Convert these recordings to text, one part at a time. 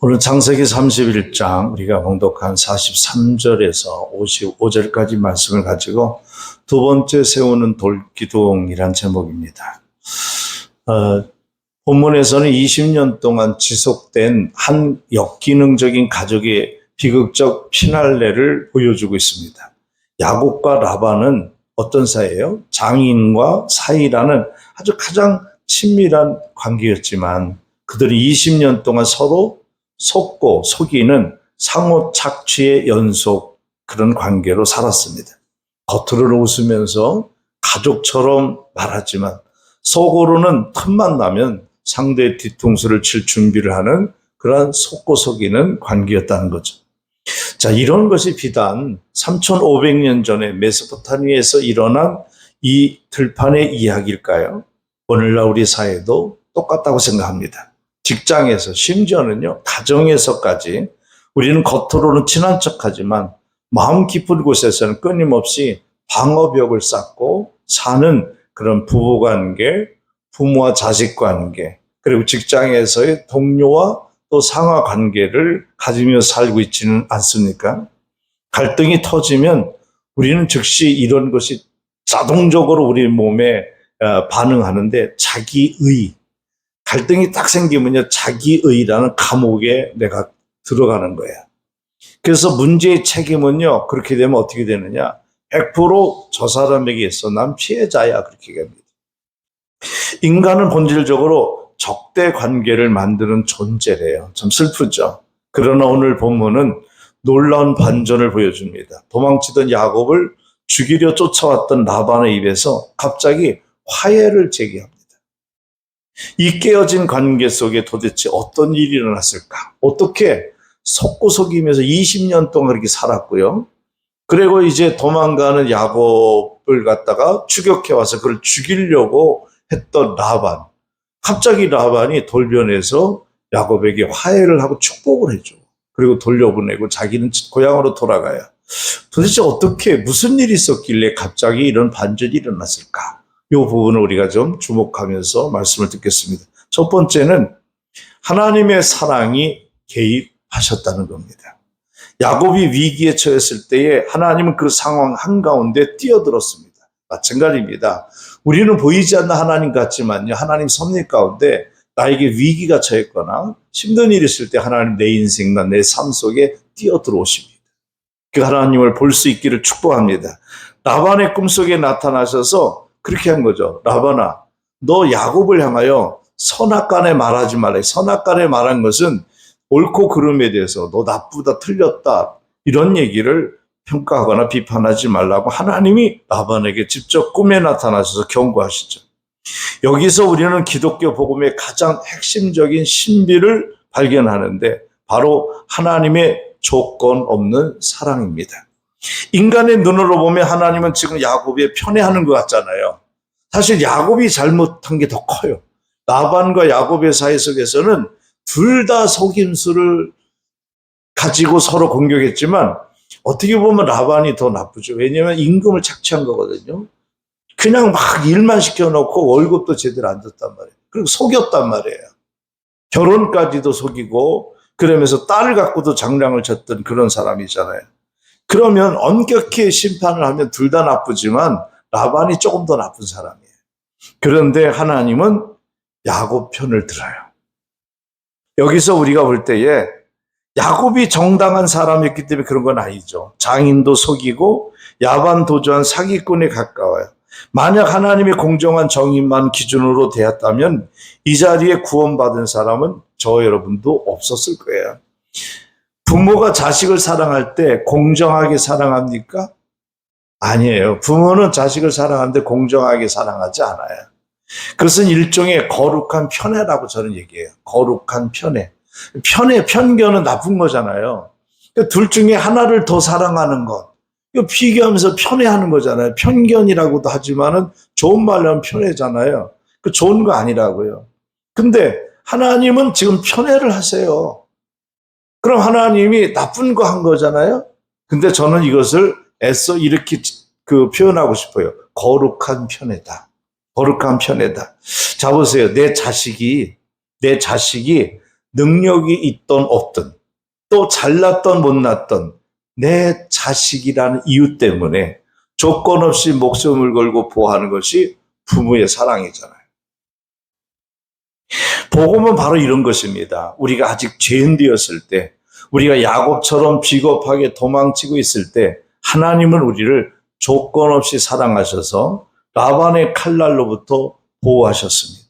오늘 창세기 31장 우리가 봉독한 43절에서 55절까지 말씀을 가지고 두 번째 세우는 돌기둥이란 제목입니다. 본문에서는 20년 동안 지속된 한 역기능적인 가족의 비극적 피날레를 보여주고 있습니다. 야곱과 라반은 어떤 사이예요? 장인과 사이라는 아주 가장 친밀한 관계였지만 그들이 20년 동안 서로 속고 속이는 상호 착취의 연속, 그런 관계로 살았습니다. 겉으로는 웃으면서 가족처럼 말하지만 속으로는 틈만 나면 상대의 뒤통수를 칠 준비를 하는 그러한 속고 속이는 관계였다는 거죠. 자, 이런 것이 비단 3500년 전에 메소포타미아에서 일어난 이 들판의 이야기일까요? 오늘날 우리 사회도 똑같다고 생각합니다. 직장에서, 심지어는요, 가정에서까지 우리는 겉으로는 친한 척하지만 마음 깊은 곳에서는 끊임없이 방어벽을 쌓고 사는 그런 부부관계, 부모와 자식관계, 그리고 직장에서의 동료와 또 상하관계를 가지며 살고 있지는 않습니까? 갈등이 터지면 우리는 즉시 이런 것이 자동적으로 우리 몸에 반응하는데, 자기의, 갈등이 딱 생기면요, 자기의라는 감옥에 내가 들어가는 거야. 그래서 문제의 책임은요, 그렇게 되면 어떻게 되느냐, 100% 사람에게 있어. 난 피해자야, 그렇게 얘기합니다. 인간은 본질적으로 적대 관계를 만드는 존재래요. 참 슬프죠. 그러나 오늘 본문은 놀라운 반전을 보여줍니다. 도망치던 야곱을 죽이려 쫓아왔던 라반의 입에서 갑자기 화해를 제기합니다. 이 깨어진 관계 속에 도대체 어떤 일이 일어났을까? 어떻게 속고 속이면서 20년 동안 그렇게 살았고요. 그리고 이제 도망가는 야곱을 갖다가 추격해와서 그를 죽이려고 했던 라반. 갑자기 라반이 돌변해서 야곱에게 화해를 하고 축복을 해줘. 그리고 돌려보내고 자기는 고향으로 돌아가요. 도대체 어떻게, 무슨 일이 있었길래 갑자기 이런 반전이 일어났을까? 이 부분을 우리가 좀 주목하면서 말씀을 듣겠습니다. 첫 번째는 하나님의 사랑이 개입하셨다는 겁니다. 야곱이 위기에 처했을 때에 하나님은 그 상황 한가운데 뛰어들었습니다. 마찬가지입니다. 우리는 보이지 않는 하나님 같지만요, 하나님 섭리 가운데 나에게 위기가 처했거나 힘든 일이 있을 때 하나님 내 인생과 내 삶 속에 뛰어들어오십니다. 그 하나님을 볼 수 있기를 축복합니다. 라반의 꿈속에 나타나셔서 그렇게 한 거죠. 라반아, 너 야곱을 향하여 선악간에 말하지 말라. 선악간에 말한 것은 옳고 그름에 대해서 너 나쁘다, 틀렸다, 이런 얘기를 평가하거나 비판하지 말라고 하나님이 라반에게 직접 꿈에 나타나셔서 경고하시죠. 여기서 우리는 기독교 복음의 가장 핵심적인 신비를 발견하는데, 바로 하나님의 조건 없는 사랑입니다. 인간의 눈으로 보면 하나님은 지금 야곱이 편애하는 것 같잖아요. 사실 야곱이 잘못한 게 더 커요. 라반과 야곱의 사이 속에서는 둘 다 속임수를 가지고 서로 공격했지만 어떻게 보면 라반이 더 나쁘죠. 왜냐하면 임금을 착취한 거거든요. 그냥 막 일만 시켜놓고 월급도 제대로 안 줬단 말이에요. 그리고 속였단 말이에요. 결혼까지도 속이고 그러면서 딸을 갖고도 장량을 쳤던 그런 사람이잖아요. 그러면 엄격히 심판을 하면 둘 다 나쁘지만 라반이 조금 더 나쁜 사람이에요. 그런데 하나님은 야곱 편을 들어요. 여기서 우리가 볼 때에 야곱이 정당한 사람이었기 때문에 그런 건 아니죠. 장인도 속이고 야반도주한 사기꾼에 가까워요. 만약 하나님의 공정한 정의만 기준으로 되었다면 이 자리에 구원받은 사람은 저 여러분도 없었을 거예요. 부모가 자식을 사랑할 때 공정하게 사랑합니까? 아니에요. 부모는 자식을 사랑하는데 공정하게 사랑하지 않아요. 그것은 일종의 거룩한 편애라고 저는 얘기해요. 거룩한 편애. 편견은 나쁜 거잖아요. 둘 중에 하나를 더 사랑하는 것, 이거 비교하면서 편애하는 거잖아요. 편견이라고도 하지만은 좋은 말로 하면 편애잖아요. 그 좋은 거 아니라고요. 근데 하나님은 지금 편애를 하세요. 그럼 하나님이 나쁜 거 한 거잖아요. 근데 저는 이것을 애써 이렇게 표현하고 싶어요. 거룩한 편애다. 거룩한 편애다. 자, 보세요. 내 자식이 능력이 있던 없든 또 잘났던 못났던 내 자식이라는 이유 때문에 조건 없이 목숨을 걸고 보호하는 것이 부모의 사랑이잖아요. 복음은 바로 이런 것입니다. 우리가 아직 죄인 되었을 때, 우리가 야곱처럼 비겁하게 도망치고 있을 때 하나님은 우리를 조건 없이 사랑하셔서 라반의 칼날로부터 보호하셨습니다.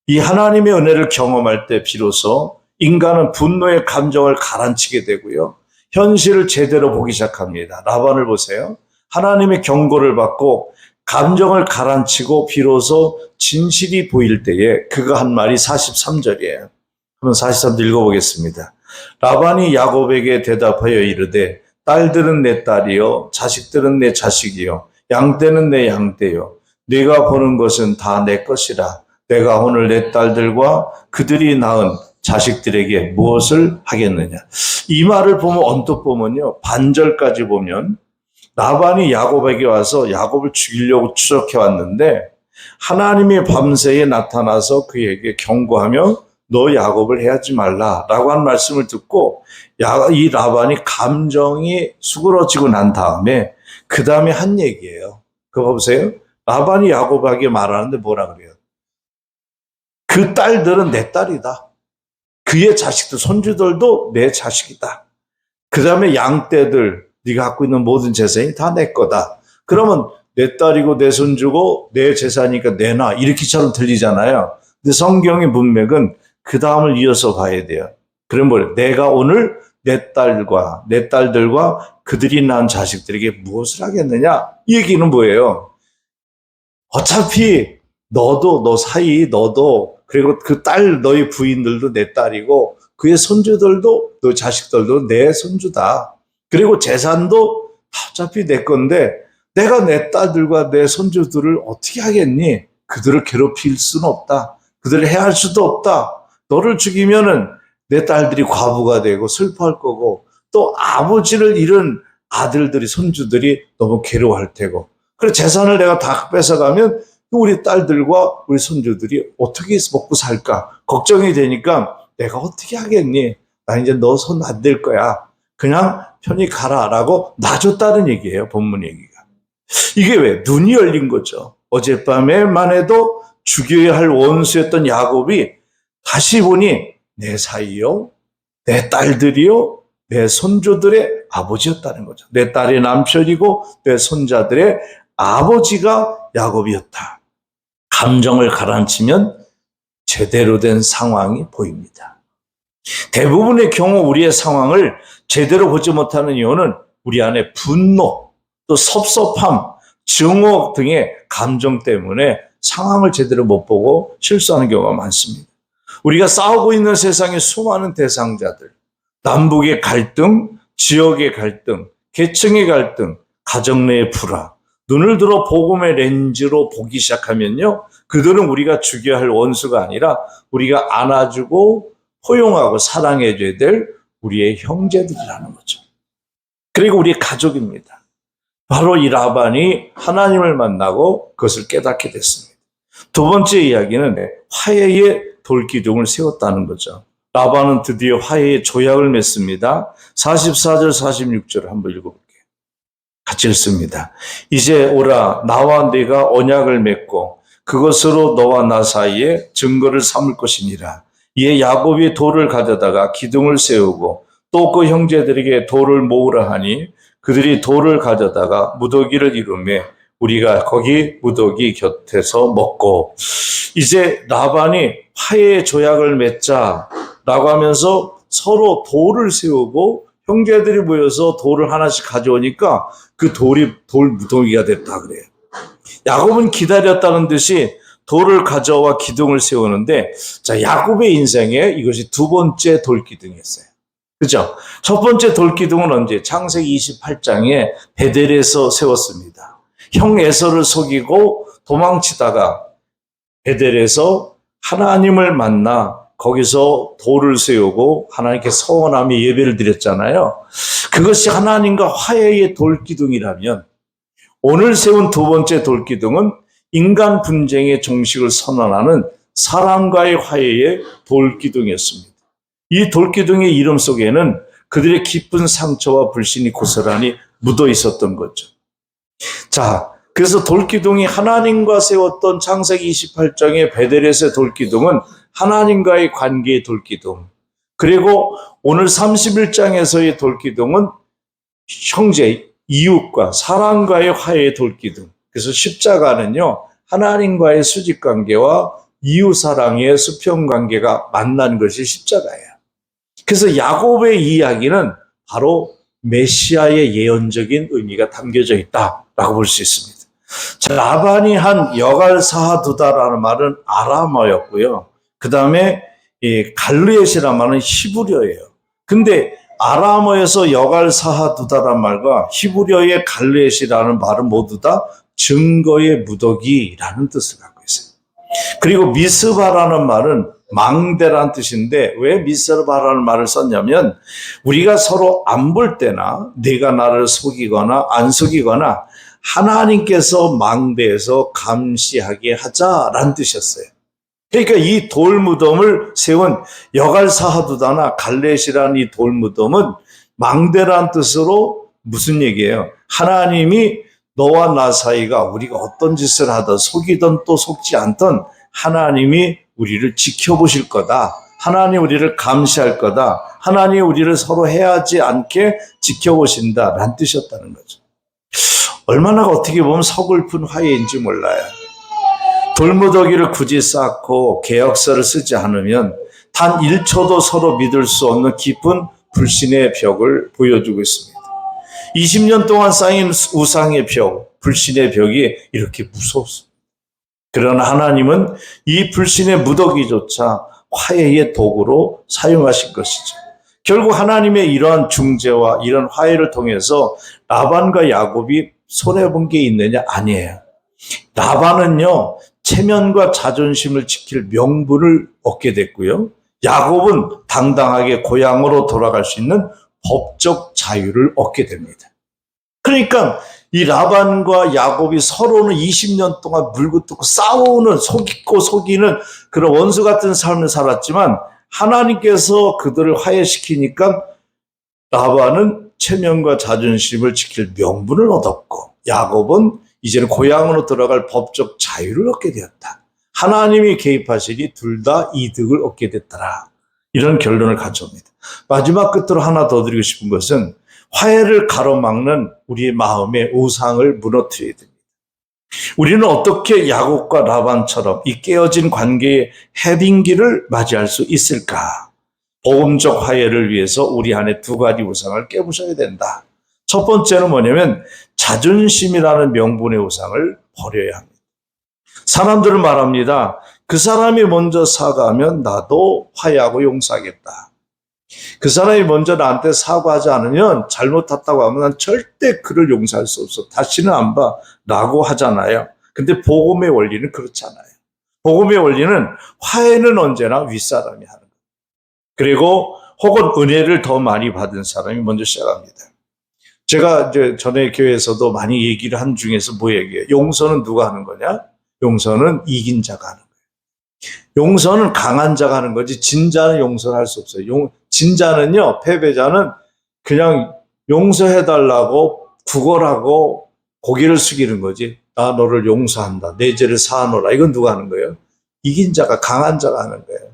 이 하나님의 은혜를 경험할 때 비로소 인간은 분노의 감정을 가라앉히게 되고요. 현실을 제대로 보기 시작합니다. 라반을 보세요. 하나님의 경고를 받고 감정을 가라앉히고 비로소 진실이 보일 때에 그가 한 말이 43절이에요. 한번 43절 읽어보겠습니다. 라반이 야곱에게 대답하여 이르되 딸들은 내 딸이요 자식들은 내 자식이요 양떼는 내 양떼요 네가 보는 것은 다 내 것이라. 내가 오늘 내 딸들과 그들이 낳은 자식들에게 무엇을 하겠느냐. 이 말을 보면 언뜻 보면요, 반절까지 보면 라반이 야곱에게 와서 야곱을 죽이려고 추적해 왔는데 하나님이 밤새에 나타나서 그에게 경고하며 너 야곱을 해하지 말라라고 한 말씀을 듣고 이 라반이 감정이 수그러지고 난 다음에 그 다음에 한 얘기예요. 그거 보세요. 라반이 야곱에게 말하는데 뭐라 그래요? 그 딸들은 내 딸이다. 그의 자식들, 손주들도 내 자식이다. 그 다음에 양떼들, 네가 갖고 있는 모든 재산이 다 내 거다. 그러면 내 딸이고 내 손주고 내 재산이니까 내놔. 이렇게처럼 들리잖아요. 근데 성경의 문맥은 그 다음을 이어서 봐야 돼요. 그럼 뭐래요? 내가 오늘 내 딸들과 그들이 낳은 자식들에게 무엇을 하겠느냐? 이 얘기는 뭐예요? 어차피 너도 그리고 그 딸 너희 부인들도 내 딸이고 그의 손주들도 너 자식들도 내 손주다. 그리고 재산도 어차피 내 건데 내가 내 딸들과 내 손주들을 어떻게 하겠니? 그들을 괴롭힐 수는 없다. 그들을 해할 수도 없다. 너를 죽이면은 내 딸들이 과부가 되고 슬퍼할 거고 또 아버지를 잃은 아들들이 손주들이 너무 괴로워할 테고 그래 재산을 내가 다 뺏어가면 우리 딸들과 우리 손주들이 어떻게 먹고 살까 걱정이 되니까 내가 어떻게 하겠니? 나 이제 너 손 안 댈 거야. 그냥 편히 가라라고 놔줬다는 얘기예요. 본문 얘기가. 이게 왜? 눈이 열린 거죠. 어젯밤에만 해도 죽여야 할 원수였던 야곱이 다시 보니 내 사이요, 내 딸들이요, 내 손주들의 아버지였다는 거죠. 내 딸의 남편이고 내 손자들의 아버지가 야곱이었다. 감정을 가라앉히면 제대로 된 상황이 보입니다. 대부분의 경우 우리의 상황을 제대로 보지 못하는 이유는 우리 안에 분노, 또 섭섭함, 증오 등의 감정 때문에 상황을 제대로 못 보고 실수하는 경우가 많습니다. 우리가 싸우고 있는 세상의 수많은 대상자들, 남북의 갈등, 지역의 갈등, 계층의 갈등, 가정 내의 불화, 눈을 들어 복음의 렌즈로 보기 시작하면요, 그들은 우리가 죽여야 할 원수가 아니라 우리가 안아주고 포용하고 사랑해줘야 될 우리의 형제들이라는 거죠. 그리고 우리의 가족입니다. 바로 이 라반이 하나님을 만나고 그것을 깨닫게 됐습니다. 두 번째 이야기는 화해의 돌기둥을 세웠다는 거죠. 라반은 드디어 화해의 조약을 맺습니다. 44절 46절을 한번 읽어볼게요. 같이 읽습니다. 이제 오라 나와 네가 언약을 맺고 그것으로 너와 나 사이에 증거를 삼을 것이니라. 이에 야곱이 돌을 가져다가 기둥을 세우고 또 그 형제들에게 돌을 모으라 하니 그들이 돌을 가져다가 무더기를 이루매 우리가 거기 무더기 곁에서 먹고. 이제 라반이 화해의 조약을 맺자라고 하면서 서로 돌을 세우고 형제들이 모여서 돌을 하나씩 가져오니까 그 돌이 돌 무더기가 됐다 그래요. 야곱은 기다렸다는 듯이 돌을 가져와 기둥을 세우는데, 자, 야곱의 인생에 이것이 두 번째 돌기둥이었어요. 그죠? 첫 번째 돌기둥은 언제? 창세기 28장에 베델에서 세웠습니다. 형 에서를 속이고 도망치다가 베델에서 하나님을 만나 거기서 돌을 세우고 하나님께 서원하며 예배를 드렸잖아요. 그것이 하나님과 화해의 돌기둥이라면 오늘 세운 두 번째 돌기둥은 인간 분쟁의 종식을 선언하는 사랑과의 화해의 돌기둥이었습니다. 이 돌기둥의 이름 속에는 그들의 깊은 상처와 불신이 고스란히 묻어 있었던 거죠. 자, 그래서 돌기둥이 하나님과 세웠던 창세기 28장의 베델에서의 돌기둥은 하나님과의 관계의 돌기둥, 그리고 오늘 31장에서의 돌기둥은 형제, 이웃과 사랑과의 화해의 돌기둥. 그래서 십자가는요, 하나님과의 수직관계와 이웃사랑의 수평관계가 만난 것이 십자가예요. 그래서 야곱의 이야기는 바로 메시아의 예언적인 의미가 담겨져 있다라고 볼 수 있습니다. 자, 라반이 한 여갈사하두다라는 말은 아람어였고요. 그 다음에 갈르엣이라는 말은 히브리어예요. 근데 아람어에서 여갈사하두다라는 말과 히브리어의 갈르엣이라는 말은 모두 다 증거의 무더기라는 뜻을 갖고 있어요. 그리고 미스바라는 말은 망대라는 뜻인데 왜 미스바라는 말을 썼냐면 우리가 서로 안 볼 때나 내가 나를 속이거나 안 속이거나 하나님께서 망대에서 감시하게 하자라는 뜻이었어요. 그러니까 이 돌무덤을 세운 여갈사하두다나 갈렛이라는 이 돌무덤은 망대라는 뜻으로 무슨 얘기예요? 하나님이 너와 나 사이가 우리가 어떤 짓을 하든 속이든 또 속지 않든 하나님이 우리를 지켜보실 거다. 하나님 우리를 감시할 거다. 하나님 우리를 서로 해하지 않게 지켜보신다라는 뜻이었다는 거죠. 얼마나 어떻게 보면 서글픈 화해인지 몰라요. 돌무더기를 굳이 쌓고 계약서를 쓰지 않으면 단 1초도 서로 믿을 수 없는 깊은 불신의 벽을 보여주고 있습니다. 20년 동안 쌓인 우상의 벽, 불신의 벽이 이렇게 무섭습니다. 그러나 하나님은 이 불신의 무더기조차 화해의 도구로 사용하신 것이죠. 결국 하나님의 이러한 중재와 이런 화해를 통해서 라반과 야곱이 손해본 게 있느냐? 아니에요. 라반은요, 체면과 자존심을 지킬 명분을 얻게 됐고요. 야곱은 당당하게 고향으로 돌아갈 수 있는 법적 자유를 얻게 됩니다. 그러니까 이 라반과 야곱이 서로는 20년 동안 물고 싸우는 속이고 속이는 그런 원수 같은 삶을 살았지만 하나님께서 그들을 화해시키니까 라반은 체면과 자존심을 지킬 명분을 얻었고 야곱은 이제는 고향으로 돌아갈 법적 자유를 얻게 되었다. 하나님이 개입하시니 둘 다 이득을 얻게 됐더라. 이런 결론을 가져옵니다. 마지막 끝으로 하나 더 드리고 싶은 것은 화해를 가로막는 우리의 마음의 우상을 무너뜨려야 됩니다. 우리는 어떻게 야곱과 라반처럼 이 깨어진 관계의 해빙기를 맞이할 수 있을까? 복음적 화해를 위해서 우리 안에 두 가지 우상을 깨부셔야 된다. 첫 번째는 뭐냐면 자존심이라는 명분의 우상을 버려야 합니다. 사람들은 말합니다. 그 사람이 먼저 사과하면 나도 화해하고 용서하겠다. 그 사람이 먼저 나한테 사과하지 않으면 잘못했다고 하면 난 절대 그를 용서할 수 없어. 다시는 안 봐. 라고 하잖아요. 근데 복음의 원리는 그렇지 않아요. 복음의 원리는 화해는 언제나 윗사람이 하는 거예요. 그리고 혹은 은혜를 더 많이 받은 사람이 먼저 시작합니다. 제가 이제 전에 교회에서도 많이 얘기를 한 중에서 뭐 얘기해요? 용서는 누가 하는 거냐? 용서는 이긴 자가 하는 거예요. 용서는 강한 자가 하는 거지 진자는 용서를 할 수 없어요. 진자는요, 패배자는 그냥 용서해달라고 구걸하고 고개를 숙이는 거지. 나 너를 용서한다. 내 죄를 사하노라. 이건 누가 하는 거예요? 이긴 자가, 강한 자가 하는 거예요.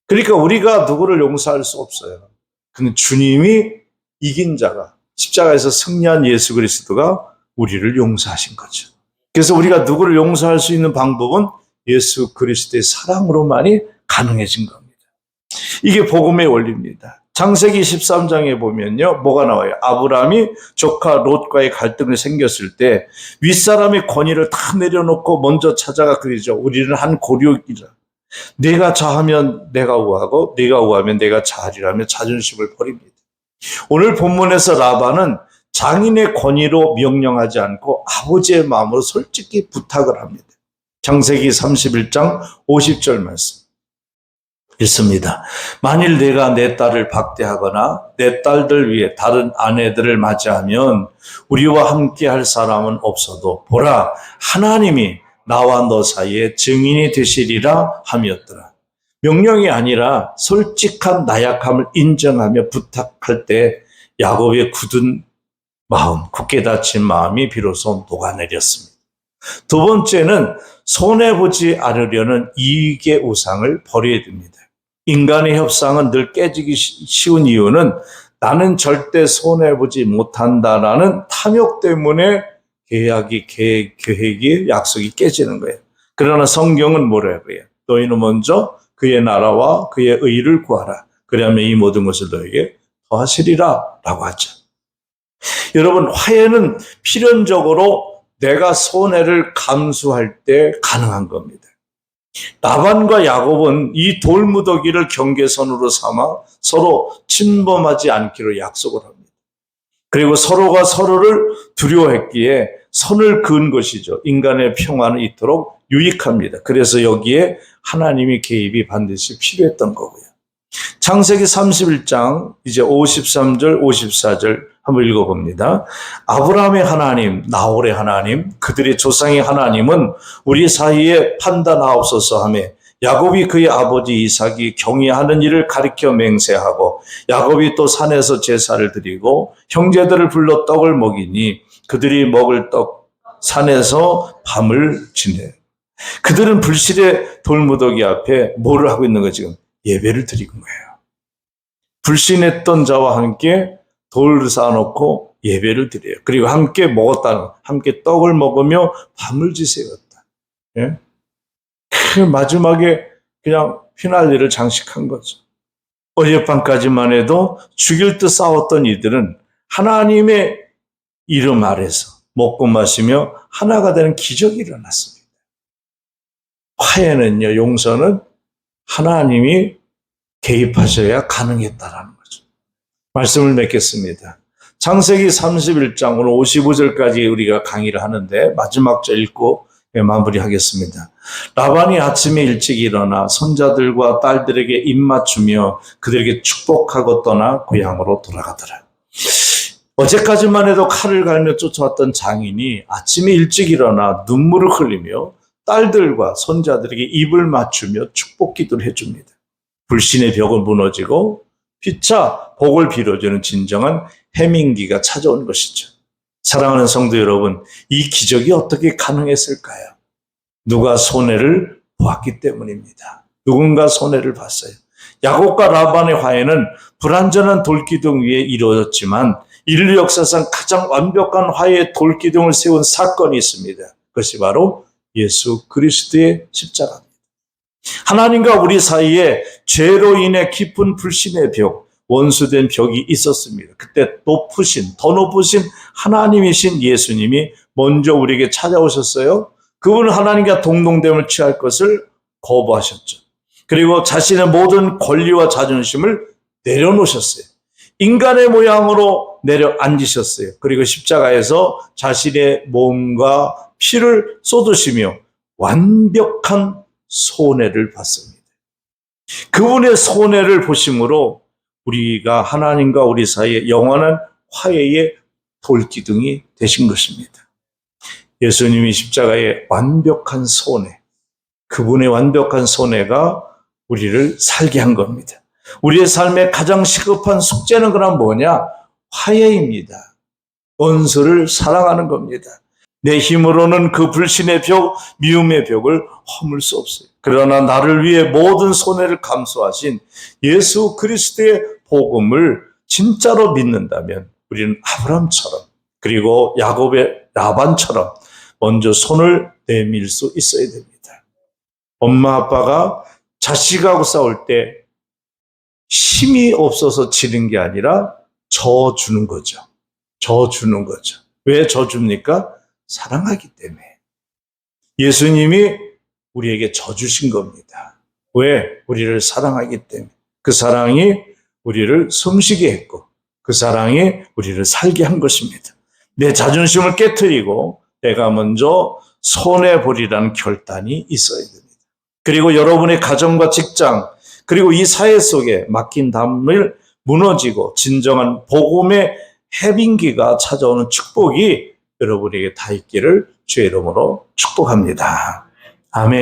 그러니까 우리가 누구를 용서할 수 없어요. 근데 주님이 이긴 자가, 십자가에서 승리한 예수 그리스도가 우리를 용서하신 거죠. 그래서 우리가 누구를 용서할 수 있는 방법은 예수 그리스도의 사랑으로만이 가능해진 겁니다. 이게 복음의 원리입니다. 창세기 13장에 보면요, 뭐가 나와요? 아브라함이 조카 롯과의 갈등이 생겼을 때 윗사람의 권위를 다 내려놓고 먼저 찾아가 그러죠. 우리는 한 고륙이라. 내가 자하면 내가 우하고 내가 우하면 내가 자하리라며 자존심을 버립니다. 오늘 본문에서 라반은 장인의 권위로 명령하지 않고 아버지의 마음으로 솔직히 부탁을 합니다. 창세기 31장 50절 말씀 읽습니다. 만일 내가 내 딸을 박대하거나 내 딸들 위에 다른 아내들을 맞이하면 우리와 함께 할 사람은 없어도 보라, 하나님이 나와 너 사이에 증인이 되시리라 함이었더라. 명령이 아니라 솔직한 나약함을 인정하며 부탁할 때 야곱의 굳은 마음, 굳게 닫힌 마음이 비로소 녹아내렸습니다. 두 번째는 손해보지 않으려는 이익의 우상을 버려야 됩니다. 인간의 협상은 늘 깨지기 쉬운 이유는 나는 절대 손해보지 못한다라는 탐욕 때문에 계획이, 약속이 깨지는 거예요. 그러나 성경은 뭐라고 해요? 너희는 먼저 그의 나라와 그의 의를 구하라. 그러면 이 모든 것을 너에게 더하시리라 라고 하죠. 여러분, 화해는 필연적으로 내가 손해를 감수할 때 가능한 겁니다. 라반과 야곱은 이 돌무더기를 경계선으로 삼아 서로 침범하지 않기로 약속을 합니다. 그리고 서로가 서로를 두려워했기에 선을 그은 것이죠. 인간의 평화는 이토록 유익합니다. 그래서 여기에 하나님의 개입이 반드시 필요했던 거고요. 창세기 31장 이제 53절 54절 한번 읽어봅니다. 아브라함의 하나님, 나홀의 하나님, 그들의 조상의 하나님은 우리 사이에 판단하옵소서 하며 야곱이 그의 아버지 이삭이 경의하는 일을 가리켜 맹세하고 야곱이 또 산에서 제사를 드리고 형제들을 불러 떡을 먹이니 그들이 먹을 떡 산에서 밤을 지내. 그들은 불실의 돌무더기 앞에 뭐를 하고 있는 거예요 지금? 예배를 드리는 거예요. 불신했던 자와 함께 돌을 쌓아놓고 예배를 드려요. 그리고 함께 먹었다는, 함께 떡을 먹으며 밤을 지새웠다. 예? 그 마지막에 그냥 피날레를 장식한 거죠. 어젯밤까지만 해도 죽일 듯 싸웠던 이들은 하나님의 이름 아래서 먹고 마시며 하나가 되는 기적이 일어났습니다. 화해는요, 용서는 하나님이 개입하셔야 가능했다라는 거죠. 말씀을 맺겠습니다. 창세기 31장 오늘 55절까지 우리가 강의를 하는데 마지막 절 읽고 마무리하겠습니다. 라반이 아침에 일찍 일어나 손자들과 딸들에게 입맞추며 그들에게 축복하고 떠나 고향으로 돌아가더라. 어제까지만 해도 칼을 갈며 쫓아왔던 장인이 아침에 일찍 일어나 눈물을 흘리며 딸들과 손자들에게 입을 맞추며 축복 기도를 해줍니다. 불신의 벽은 무너지고 피차 복을 빌어주는 진정한 해민기가 찾아온 것이죠. 사랑하는 성도 여러분, 이 기적이 어떻게 가능했을까요? 누가 손해를 보았기 때문입니다. 누군가 손해를 봤어요. 야곱과 라반의 화해는 불완전한 돌기둥 위에 이루어졌지만 인류 역사상 가장 완벽한 화해의 돌기둥을 세운 사건이 있습니다. 그것이 바로 예수 그리스도의 십자가입니다. 하나님과 우리 사이에 죄로 인해 깊은 불신의 벽, 원수된 벽이 있었습니다. 그때 더 높으신 하나님이신 예수님이 먼저 우리에게 찾아오셨어요. 그분은 하나님과 동등됨을 취할 것을 거부하셨죠. 그리고 자신의 모든 권리와 자존심을 내려놓으셨어요. 인간의 모양으로 내려앉으셨어요. 그리고 십자가에서 자신의 몸과 피를 쏟으시며 완벽한 손해를 받습니다. 그분의 손해를 보심으로 우리가 하나님과 우리 사이에 영원한 화해의 돌기둥이 되신 것입니다. 예수님이 십자가의 완벽한 손해, 그분의 완벽한 손해가 우리를 살게 한 겁니다. 우리의 삶의 가장 시급한 숙제는 그럼 뭐냐? 화해입니다. 원수를 사랑하는 겁니다. 내 힘으로는 그 불신의 벽, 미움의 벽을 허물 수 없어요. 그러나 나를 위해 모든 손해를 감수하신 예수 그리스도의 복음을 진짜로 믿는다면 우리는 아브라함처럼 그리고 야곱의 라반처럼 먼저 손을 내밀 수 있어야 됩니다. 엄마 아빠가 자식하고 싸울 때 힘이 없어서 지는 게 아니라 져주는 거죠. 져주는 거죠. 왜 져줍니까? 사랑하기 때문에. 예수님이 우리에게 져주신 겁니다. 왜? 우리를 사랑하기 때문에. 그 사랑이 우리를 숨쉬게 했고 그 사랑이 우리를 살게 한 것입니다. 내 자존심을 깨트리고 내가 먼저 손해보리라는 결단이 있어야 됩니다. 그리고 여러분의 가정과 직장 그리고 이 사회 속에 막힌 담을 무너지고 진정한 복음의 해빙기가 찾아오는 축복이 여러분에게 다 있기를 주의 이름으로 축복합니다. 아멘.